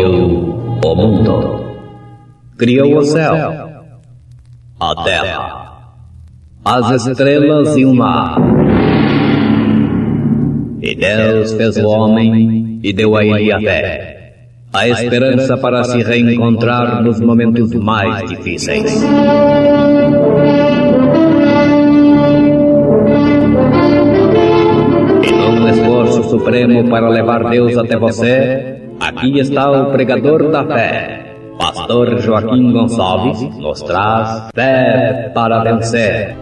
criou o mundo, criou o céu, a terra, as estrelas e o mar. E Deus fez o homem e deu a ele a fé, a esperança para se reencontrar nos momentos mais difíceis. E num esforço supremo para levar Deus até você, aqui está o pregador da fé, Pastor Joaquim Gonçalves, nos traz fé para vencer.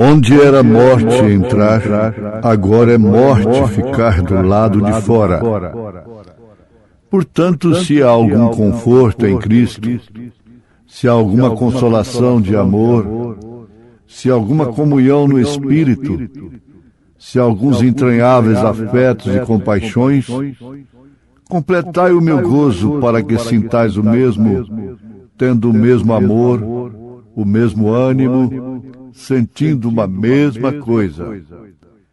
Onde era morte entrar, agora é morte ficar do lado de fora. Portanto, se há algum conforto em Cristo, se há alguma consolação de amor, se há alguma comunhão no Espírito, se há alguns entranháveis afetos e compaixões, completai o meu gozo para que sintais o mesmo, tendo o mesmo amor, o mesmo ânimo, sentindo uma mesma coisa.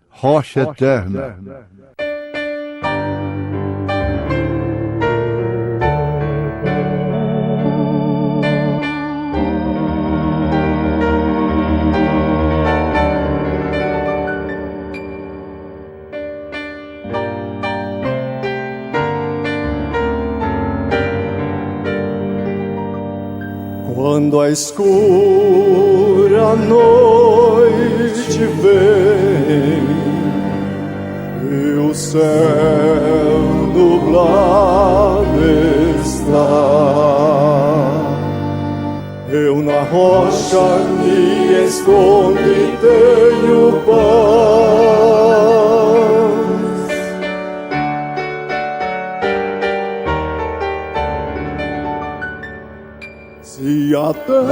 Rocha eterna. Quando a escura noite vem e o céu nublado está, eu na rocha me escondo e tenho paz. Se a tempestade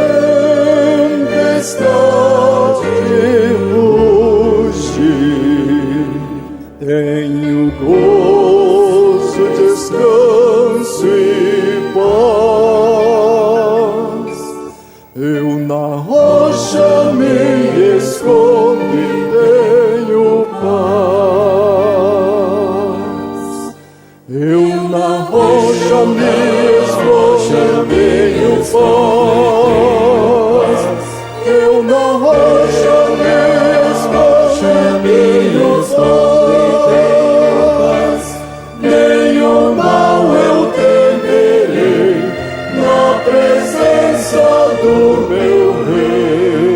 rugir, tenho gozo, descanso e paz. Eu na rocha me escondo e tenho paz. Eu na rocha me escondo e tenho paz. Eu na rocha me escondo e tenho paz. Nenhum mal eu temerei na presença do meu Rei.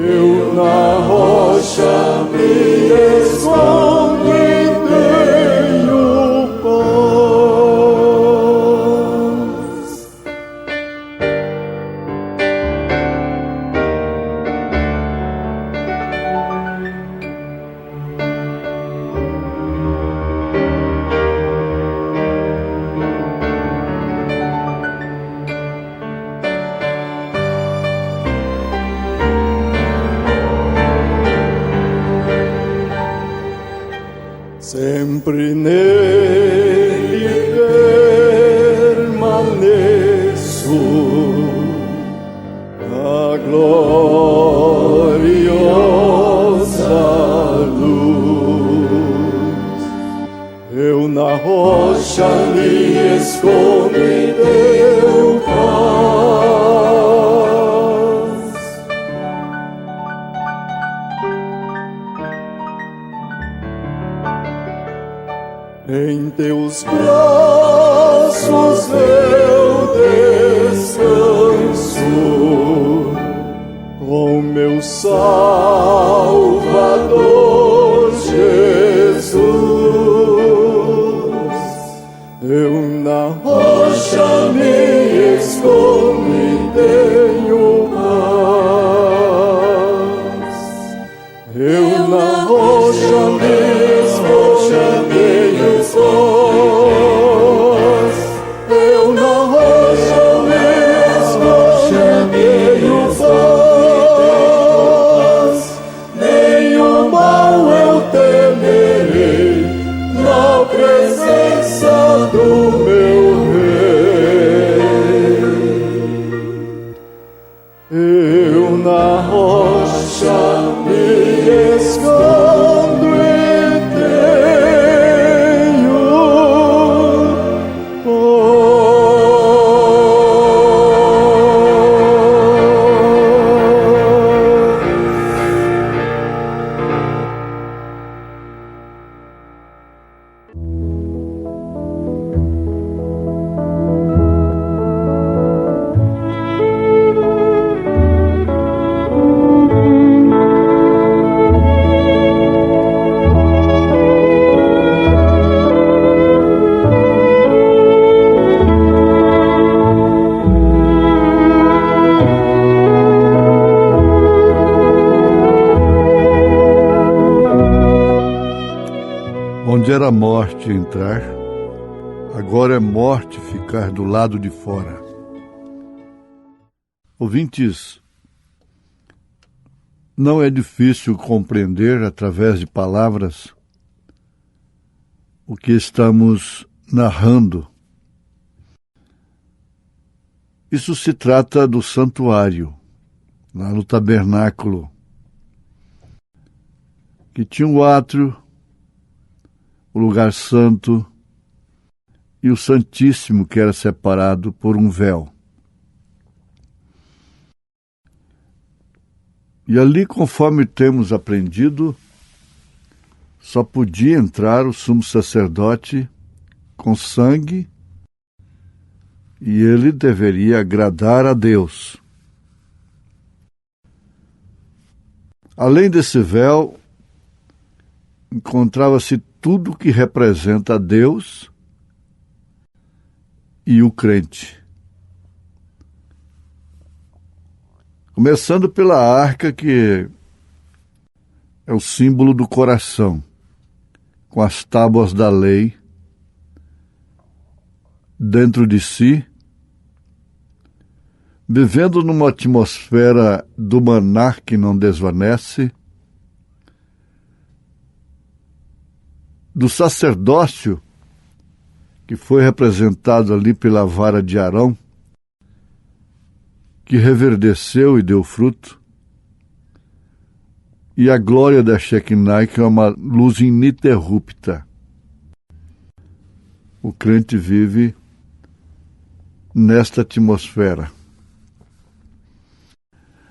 Eu na rocha me escondo e tenho paz. Sempre nele permaneço, a gloriosa luz. Eu na rocha me escondo e tenho paz. Em teus braços eu descanso, com meu Salvador Jesus. Eu na rocha me escondo e tenho paz. Eu na rocha me escondo e paz. Eu na rocha me escondo e paz. Nenhum mal eu temerei na presença do meu Rei. Eu na rocha me escondo e tenho Onde era morte entrar, agora é morte ficar do lado de fora. Ouvintes, não é difícil compreender através de palavras o que estamos narrando. Isso se trata do santuário, lá no tabernáculo, que tinha um átrio, o lugar santo e o Santíssimo, que era separado por um véu. E ali, conforme temos aprendido, só podia entrar o sumo sacerdote com sangue e ele deveria agradar a Deus. Além desse véu, encontrava-se tudo que representa a Deus e o crente. Começando pela arca, que é o símbolo do coração, com as tábuas da lei dentro de si, vivendo numa atmosfera do maná que não desvanece, do sacerdócio, que foi representado ali pela vara de Arão, que reverdeceu e deu fruto, e a glória da Shekinah, que é uma luz ininterrupta. O crente vive nesta atmosfera.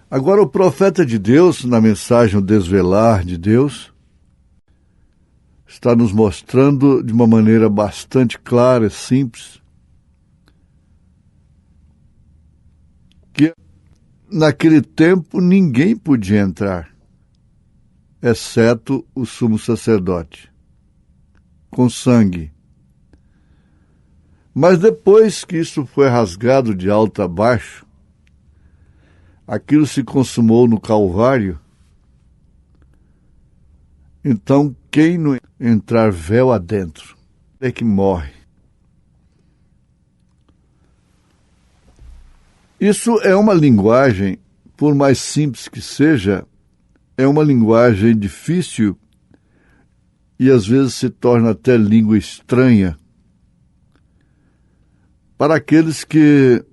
Agora, o profeta de Deus, na mensagem O Desvelar de Deus, está nos mostrando de uma maneira bastante clara e simples que naquele tempo ninguém podia entrar, exceto o sumo sacerdote, com sangue. Mas depois que isso foi rasgado de alto a baixo, aquilo se consumou no Calvário, então quem não entrar véu adentro é que morre. Isso é uma linguagem, por mais simples que seja, é uma linguagem difícil e às vezes se torna até língua estranha para aqueles que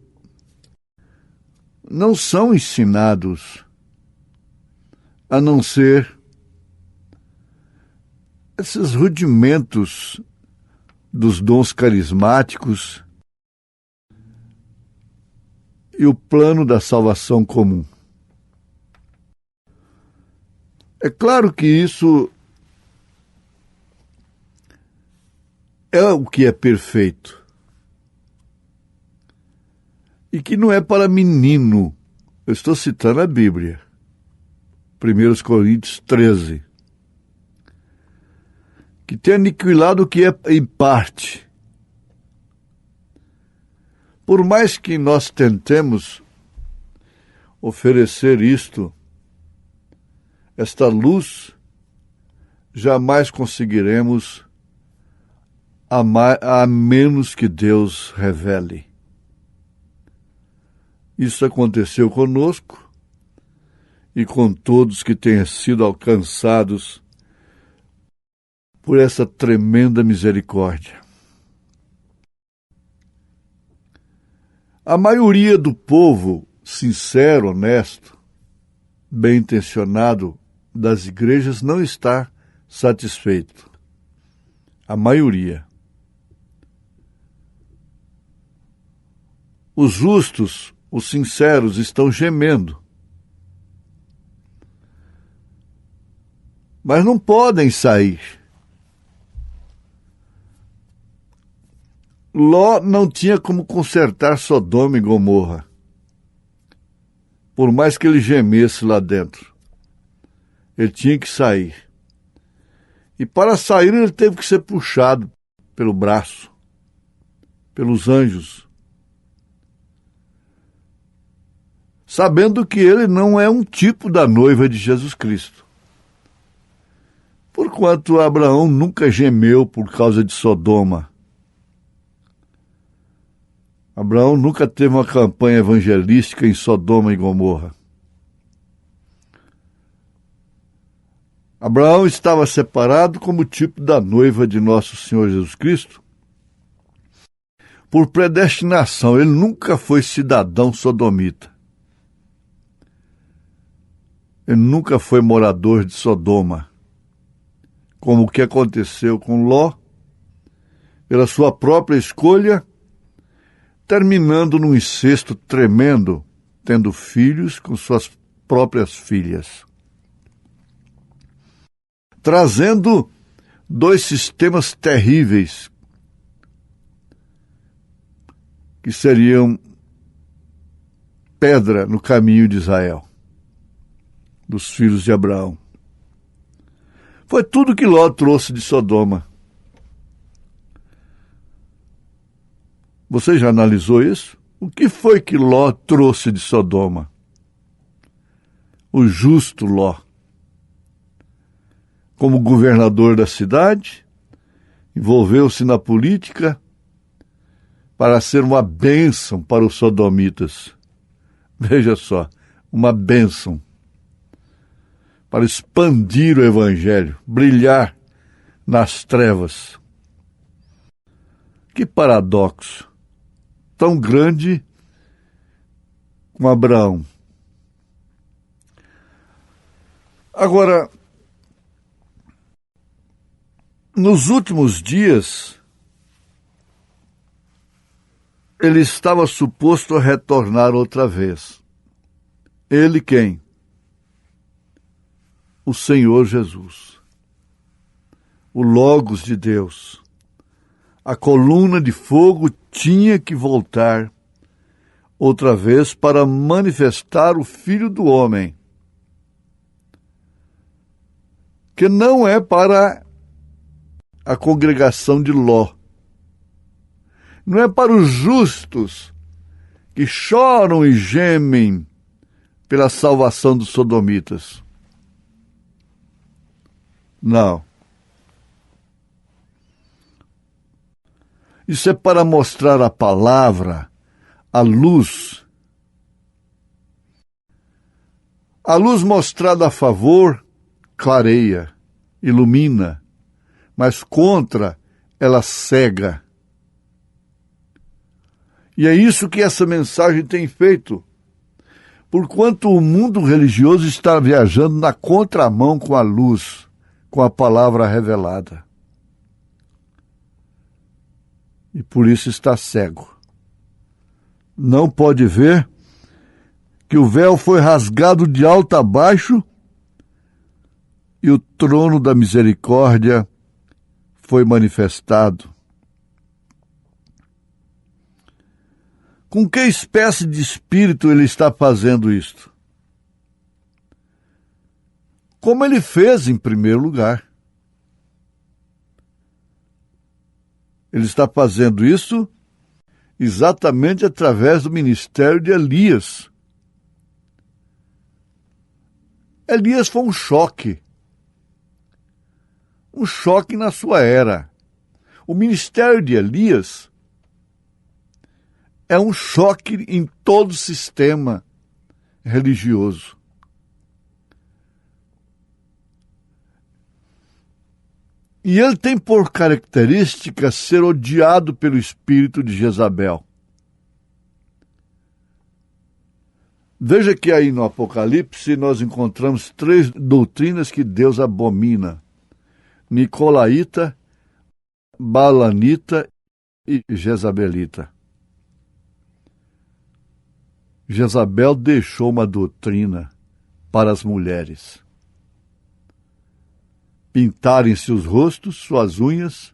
não são ensinados a não ser esses rudimentos dos dons carismáticos e o plano da salvação comum. É claro que isso é o que é perfeito. E que não é para menino. Eu estou citando a Bíblia. 1 Coríntios 13. Que tem aniquilado o que é em parte. Por mais que nós tentemos oferecer esta luz, jamais conseguiremos amar a menos que Deus revele. Isso aconteceu conosco e com todos que tenham sido alcançados por essa tremenda misericórdia. A maioria do povo sincero, honesto, bem-intencionado das igrejas não está satisfeito. A maioria. Os justos, os sinceros, estão gemendo. Mas não podem sair. Ló não tinha como consertar Sodoma e Gomorra, por mais que ele gemesse lá dentro. Ele tinha que sair. E para sair ele teve que ser puxado pelo braço, pelos anjos, sabendo que ele não é um tipo da noiva de Jesus Cristo. Porquanto Abraão nunca gemeu por causa de Sodoma. Abraão nunca teve uma campanha evangelística em Sodoma e Gomorra. Abraão estava separado como tipo da noiva de nosso Senhor Jesus Cristo por predestinação. Ele nunca foi cidadão sodomita. Ele nunca foi morador de Sodoma, como o que aconteceu com Ló, pela sua própria escolha, terminando num incesto tremendo, tendo filhos com suas próprias filhas. Trazendo dois sistemas terríveis, que seriam pedra no caminho de Israel, dos filhos de Abraão. Foi tudo que Ló trouxe de Sodoma. Você já analisou isso? O que foi que Ló trouxe de Sodoma? O justo Ló. Como governador da cidade, envolveu-se na política para ser uma bênção para os sodomitas. Veja só, uma bênção para expandir o evangelho, brilhar nas trevas. Que paradoxo tão grande com Abraão. Agora, nos últimos dias, ele estava suposto a retornar outra vez. Ele quem? O Senhor Jesus. O Logos de Deus. A coluna de fogo tinha que voltar outra vez para manifestar o Filho do Homem, que não é para a congregação de Ló, não é para os justos que choram e gemem pela salvação dos sodomitas. Não. Isso é para mostrar a palavra, a luz. A luz mostrada a favor clareia, ilumina, mas contra ela cega. E é isso que essa mensagem tem feito. Porquanto o mundo religioso está viajando na contramão com a luz, com a palavra revelada. E por isso está cego. Não pode ver que o véu foi rasgado de alto a baixo e o trono da misericórdia foi manifestado Com que espécie de espírito ele está fazendo isto? Como ele fez em primeiro lugar. Ele está fazendo isso exatamente através do ministério de Elias. Elias foi um choque na sua era. O ministério de Elias é um choque em todo o sistema religioso. E ele tem por característica ser odiado pelo espírito de Jezabel. Veja que aí no Apocalipse nós encontramos 3 doutrinas que Deus abomina: Nicolaíta, Balanita e Jezabelita. Jezabel deixou uma doutrina para as mulheres: pintarem-se os rostos, suas unhas,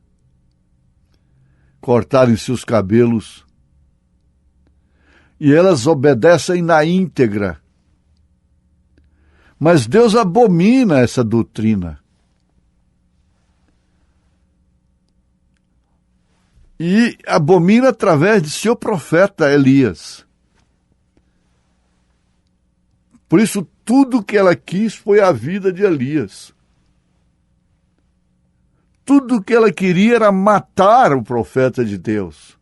cortarem-se os cabelos, e elas obedecem na íntegra. Mas Deus abomina essa doutrina. E abomina através de seu profeta Elias. Por isso, tudo que ela quis foi a vida de Elias. Tudo que ela queria era matar o profeta de Deus.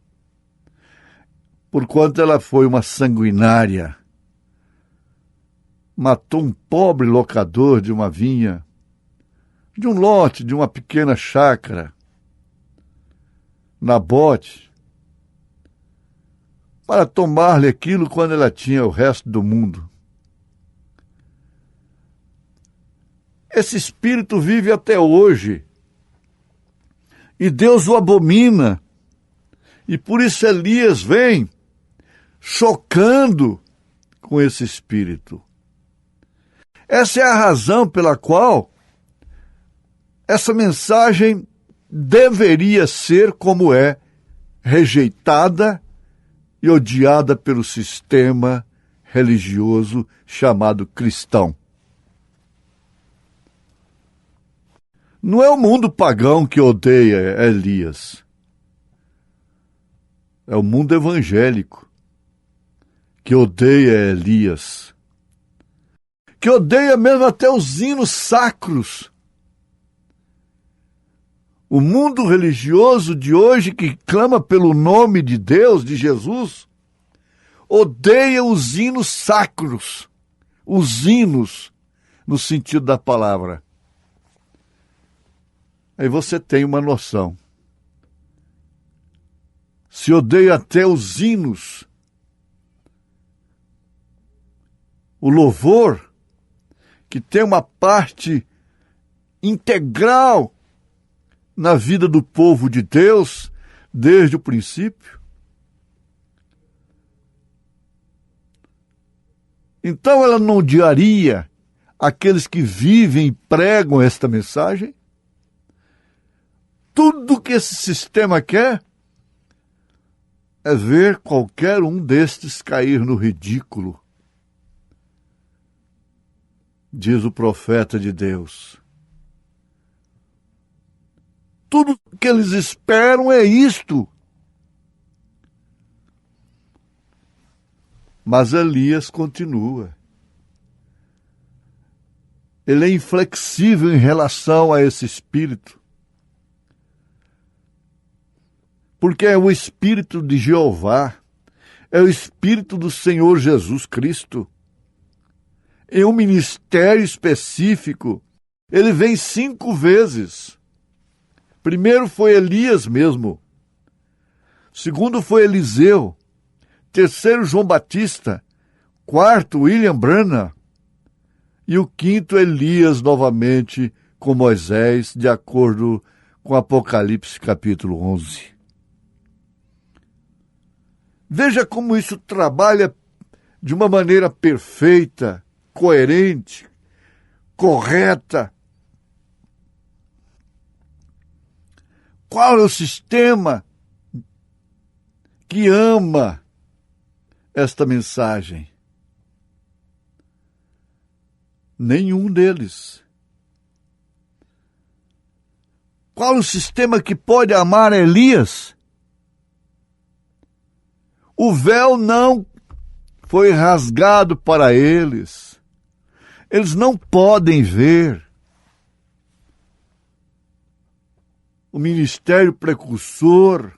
Porquanto ela foi uma sanguinária. Matou um pobre locador de uma vinha, de um lote, de uma pequena chácara, Nabote, para tomar-lhe aquilo quando ela tinha o resto do mundo. Esse espírito vive até hoje. E Deus o abomina. E por isso Elias vem chocando com esse espírito. Essa é a razão pela qual essa mensagem deveria ser como é, rejeitada e odiada pelo sistema religioso chamado cristão. Não é o mundo pagão que odeia Elias. É o mundo evangélico que odeia Elias. Que odeia mesmo até os hinos sacros. O mundo religioso de hoje que clama pelo nome de Deus, de Jesus, odeia os hinos sacros. Os hinos, no sentido da palavra. Aí você tem uma noção. Se odeia até os hinos, o louvor, que tem uma parte integral na vida do povo de Deus, desde o princípio. Então ela não odiaria aqueles que vivem e pregam esta mensagem? Tudo que esse sistema quer é ver qualquer um destes cair no ridículo, diz o profeta de Deus. Tudo que eles esperam é isto. Mas Elias continua. Ele é inflexível em relação a esse espírito. Porque é o Espírito de Jeová, é o Espírito do Senhor Jesus Cristo. Em um ministério específico, ele vem 5 vezes. Primeiro foi Elias mesmo. Segundo foi Eliseu. Terceiro, João Batista. Quarto, William Branham. E o quinto, Elias novamente com Moisés, de acordo com Apocalipse capítulo 11. Veja como isso trabalha de uma maneira perfeita, coerente, correta. Qual é o sistema que ama esta mensagem? Nenhum deles. Qual o sistema que pode amar Elias? O véu não foi rasgado para eles. Eles não podem ver o ministério precursor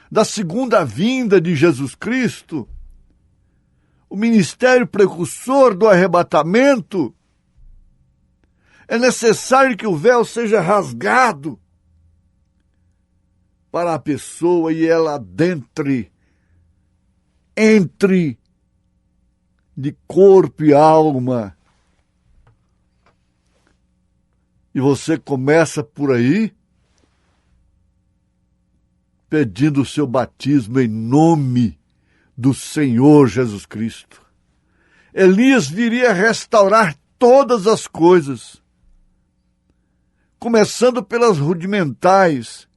da segunda vinda de Jesus Cristo, o ministério precursor do arrebatamento. É necessário que o véu seja rasgado para a pessoa e ela entre de corpo e alma. E você começa por aí pedindo o seu batismo em nome do Senhor Jesus Cristo. Elias viria restaurar todas as coisas, começando pelas rudimentares,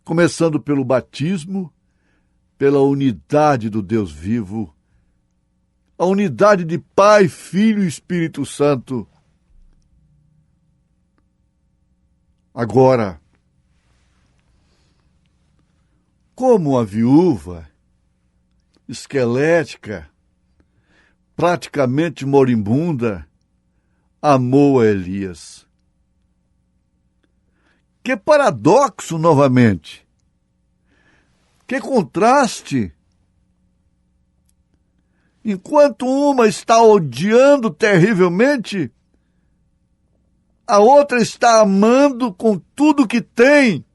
começando pelo batismo, pela unidade do Deus vivo, a unidade de Pai, Filho e Espírito Santo. Agora, como a viúva esquelética, praticamente moribunda, amou a Elias. Que paradoxo novamente! Que contraste! Enquanto uma está odiando terrivelmente, a outra está amando com tudo que tem,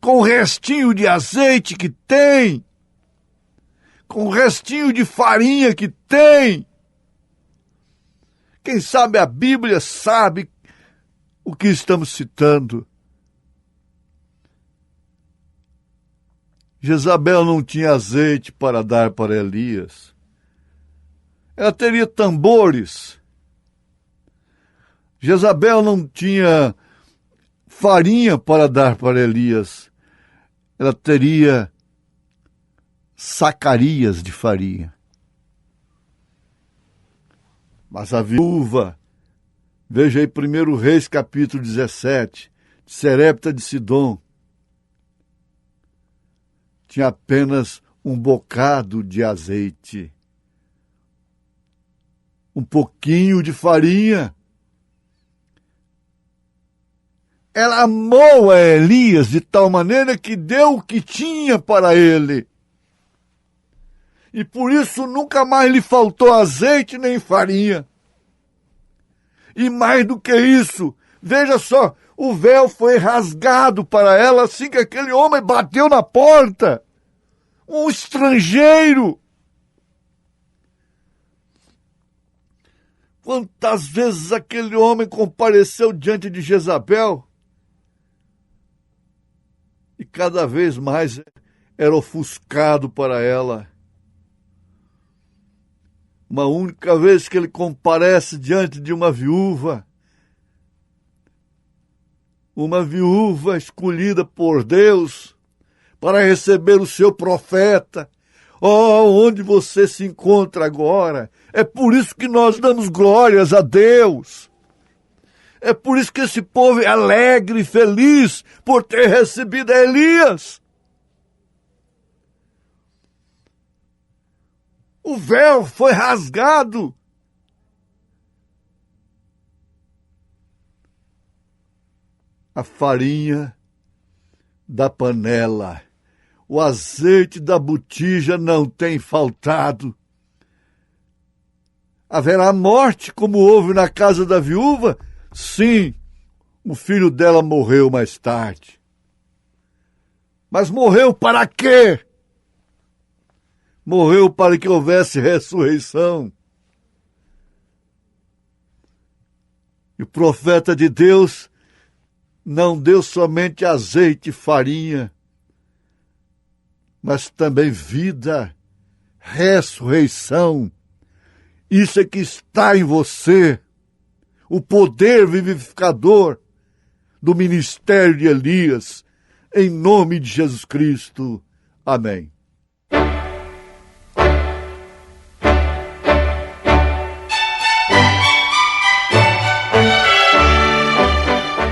com o restinho de azeite que tem, com o restinho de farinha que tem. Quem sabe a Bíblia sabe o que estamos citando. Jezabel não tinha azeite para dar para Elias. Ela teria tambores. Jezabel não tinha farinha para dar para Elias. Ela teria sacarias de farinha. Mas a viúva, veja aí 1 Reis capítulo 17, de Serepta de Sidom, tinha apenas um bocado de azeite, um pouquinho de farinha. Ela amou a Elias de tal maneira que deu o que tinha para ele. E por isso nunca mais lhe faltou azeite nem farinha. E mais do que isso, veja só, o véu foi rasgado para ela assim que aquele homem bateu na porta. Um estrangeiro. Quantas vezes aquele homem compareceu diante de Jezabel? E cada vez mais era ofuscado para ela. Uma única vez que ele comparece diante de uma viúva escolhida por Deus para receber o seu profeta. Oh, onde você se encontra agora? É por isso que nós damos glórias a Deus. É por isso que esse povo é alegre e feliz por ter recebido Elias. O véu foi rasgado. A farinha da panela, o azeite da botija não tem faltado. Haverá morte como houve na casa da viúva? Sim, o filho dela morreu mais tarde. Mas morreu para quê? Morreu para que houvesse ressurreição. E o profeta de Deus não deu somente azeite e farinha, mas também vida, ressurreição. Isso é que está em você, o poder vivificador do ministério de Elias, em nome de Jesus Cristo. Amém.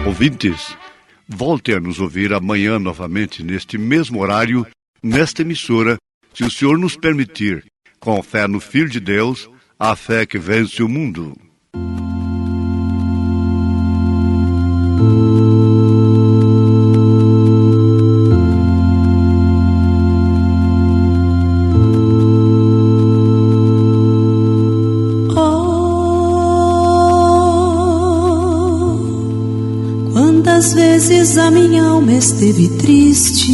Ouvintes, volte a nos ouvir amanhã novamente, neste mesmo horário, nesta emissora, se o Senhor nos permitir, com fé no Filho de Deus, a fé que vence o mundo. Quantas vezes a minha alma esteve triste,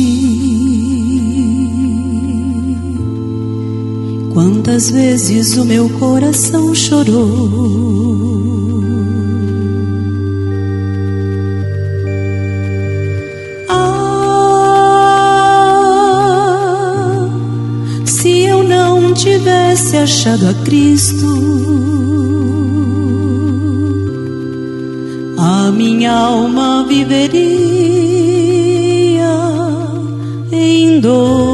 quantas vezes o meu coração chorou. Ah, se eu não tivesse achado a Cristo, a minha alma viveria em dor.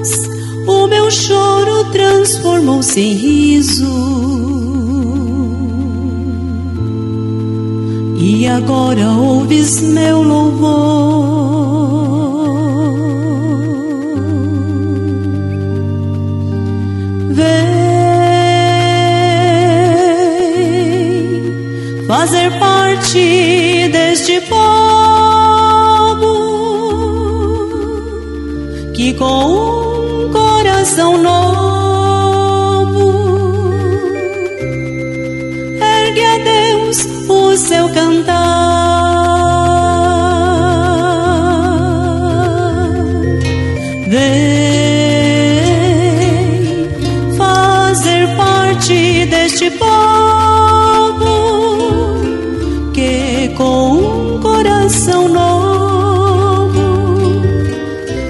Mas o meu choro transformou-se em riso, e agora ouves meu louvor. Fazer parte deste povo que com um coração novo ergue a Deus o seu cantar. Vem fazer parte deste povo com um coração novo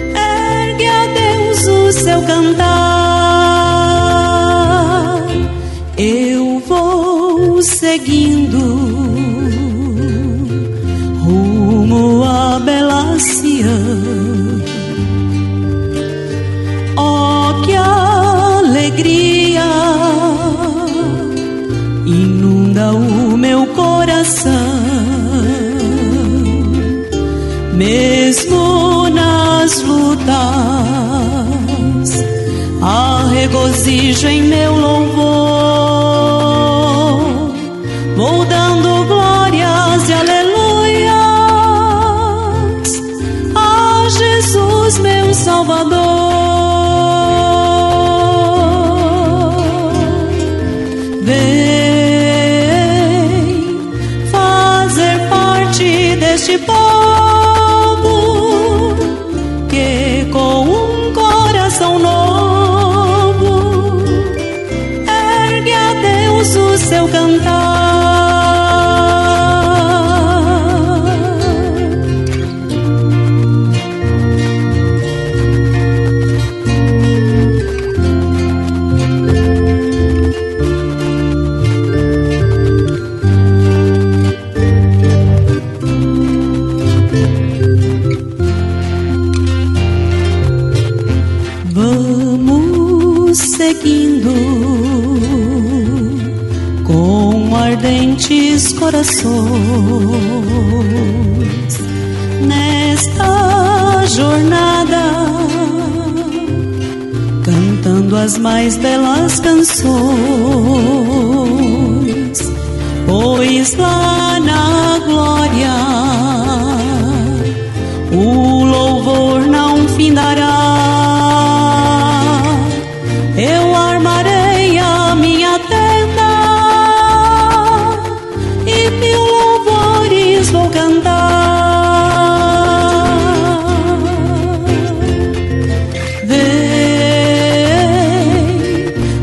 ergue a Deus o seu cantar. Eu vou seguindo rumo à bela Sião. Oh, que alegria inunda o meu coração. Mesmo nas lutas, há regozijo em meu louvor. Vou dando glórias e aleluias a Jesus, meu Salvador. Vem fazer parte deste povo que com um coração novo ergue a Deus o seu cantar. Seguindo com ardentes corações nesta jornada, cantando as mais belas canções, pois lá na glória o louvor não findará. Eu armarei a minha tenda e mil louvores vou cantar. Vem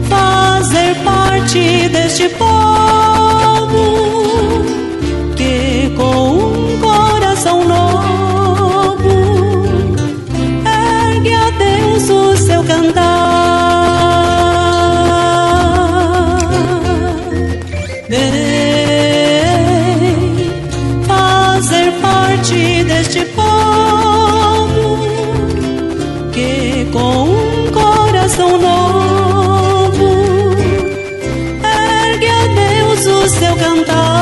fazer parte deste povo que com um coração novo ergue cantar.